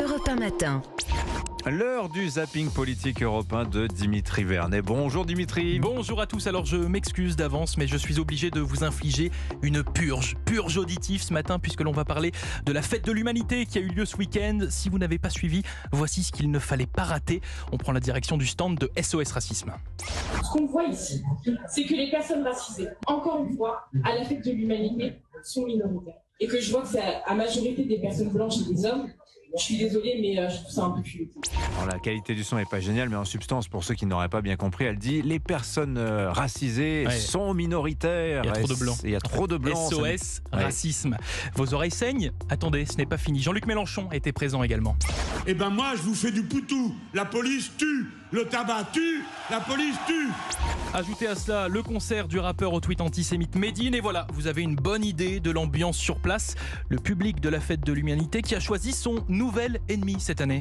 Europe 1 matin. L'heure du zapping politique européen de Dimitri Vernet. Bonjour Dimitri. Bonjour à tous, alors je m'excuse d'avance mais je suis obligé de vous infliger une purge auditive ce matin puisque l'on va parler de la fête de l'humanité qui a eu lieu ce week-end. Si vous n'avez pas suivi, voici ce qu'il ne fallait pas rater. On prend la direction du stand de SOS Racisme. Ce qu'on voit ici, c'est que les personnes racisées, encore une fois, à la fête de l'humanité, sont minoritaires. Et que je vois que c'est à majorité des personnes blanches et des hommes. Je suis désolée, mais je trouve ça un peu culotté. Alors, la qualité du son n'est pas géniale, mais en substance, pour ceux qui n'auraient pas bien compris, elle dit les personnes racisées sont minoritaires. Il y a trop de blancs. Il y a trop de blancs. SOS Racisme. Vos oreilles saignent ? Attendez, ce n'est pas fini. Jean-Luc Mélenchon était présent également. Eh ben moi, je vous fais du poutou. La police tue, le tabac tue, la police tue. Ajoutez à cela le concert du rappeur au tweet antisémite Medine et voilà, vous avez une bonne idée de l'ambiance sur place. Le public de la fête de l'humanité qui a choisi son nouvel ennemi cette année.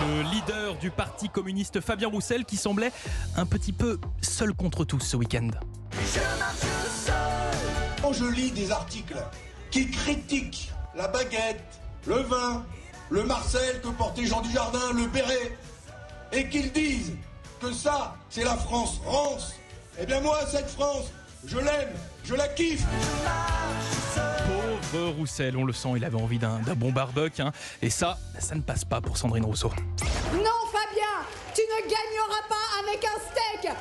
Le leader du parti communiste Fabien Roussel qui semblait un petit peu seul contre tous ce week-end. Quand je lis des articles qui critiquent la baguette, le vin, le Marcel que portait Jean Dujardin, le béret, et qu'ils disent que ça, c'est la France rance, eh bien moi, cette France, je l'aime, je la kiffe. Pauvre Roussel, on le sent, il avait envie d'un bon barbecue, hein, et ça ne passe pas pour Sandrine Rousseau. Non Fabien, tu ne gagneras pas avec un steak.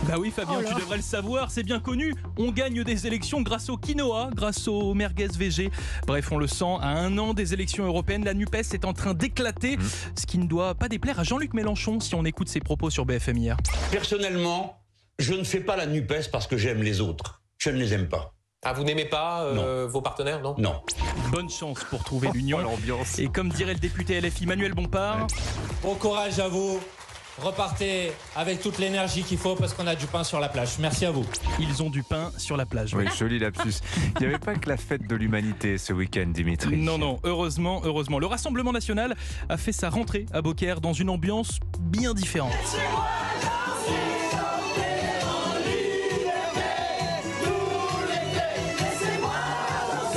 Bah oui Fabien, tu devrais le savoir, c'est bien connu. On gagne des élections grâce au quinoa, grâce au merguez VG. Bref, on le sent, à 1 an des élections européennes, la NUPES est en train d'éclater. Ce qui ne doit pas déplaire à Jean-Luc Mélenchon si on écoute ses propos sur BFM hier. Personnellement, je ne fais pas la NUPES parce que j'aime les autres. Je ne les aime pas. Ah, vous n'aimez pas vos partenaires, non ? Non. Bonne chance pour trouver l'union. L'ambiance. Et comme dirait le député LFI Manuel Bompard... Bon courage à vous. Repartez avec toute l'énergie qu'il faut parce qu'on a du pain sur la plage. Merci à vous. Ils ont du pain sur la plage. Oui, joli lapsus. Il n'y avait pas que la fête de l'humanité ce week-end, Dimitri. Non, heureusement. Le Rassemblement National a fait sa rentrée à Beaucaire dans une ambiance bien différente.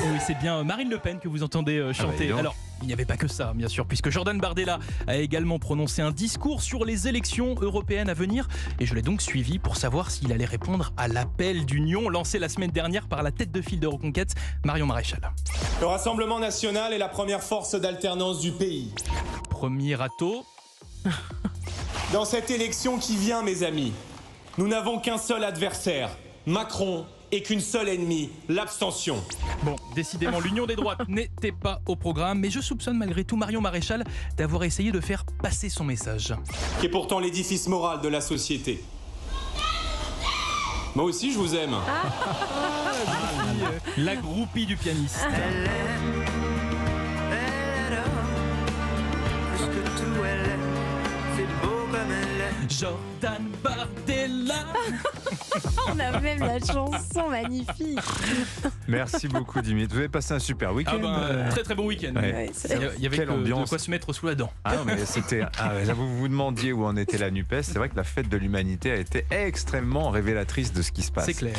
Oui, c'est bien Marine Le Pen que vous entendez chanter. Alors, il n'y avait pas que ça, bien sûr, puisque Jordan Bardella a également prononcé un discours sur les élections européennes à venir. Et je l'ai donc suivi pour savoir s'il allait répondre à l'appel d'union lancé la semaine dernière par la tête de file de Reconquête, Marion Maréchal. Le Rassemblement National est la première force d'alternance du pays. Premier râteau. Dans cette élection qui vient, mes amis, nous n'avons qu'un seul adversaire, Macron, et qu'une seule ennemie, l'abstention. Bon, décidément, l'union des droites n'était pas au programme, mais je soupçonne malgré tout Marion Maréchal d'avoir essayé de faire passer son message. Qui est pourtant l'édifice moral de la société. Moi aussi, je vous aime. La groupie du pianiste. Jordan Bardella. On a même la chanson magnifique. Merci beaucoup, Dimitri. Vous avez passé un super week-end. Très très bon week-end. Ouais. Il y avait Quelle ambiance. de quoi se mettre sous la dent. Ah non, mais c'était. Vous vous demandiez où en était la NUPES. C'est vrai que la fête de l'humanité a été extrêmement révélatrice de ce qui se passe. C'est clair.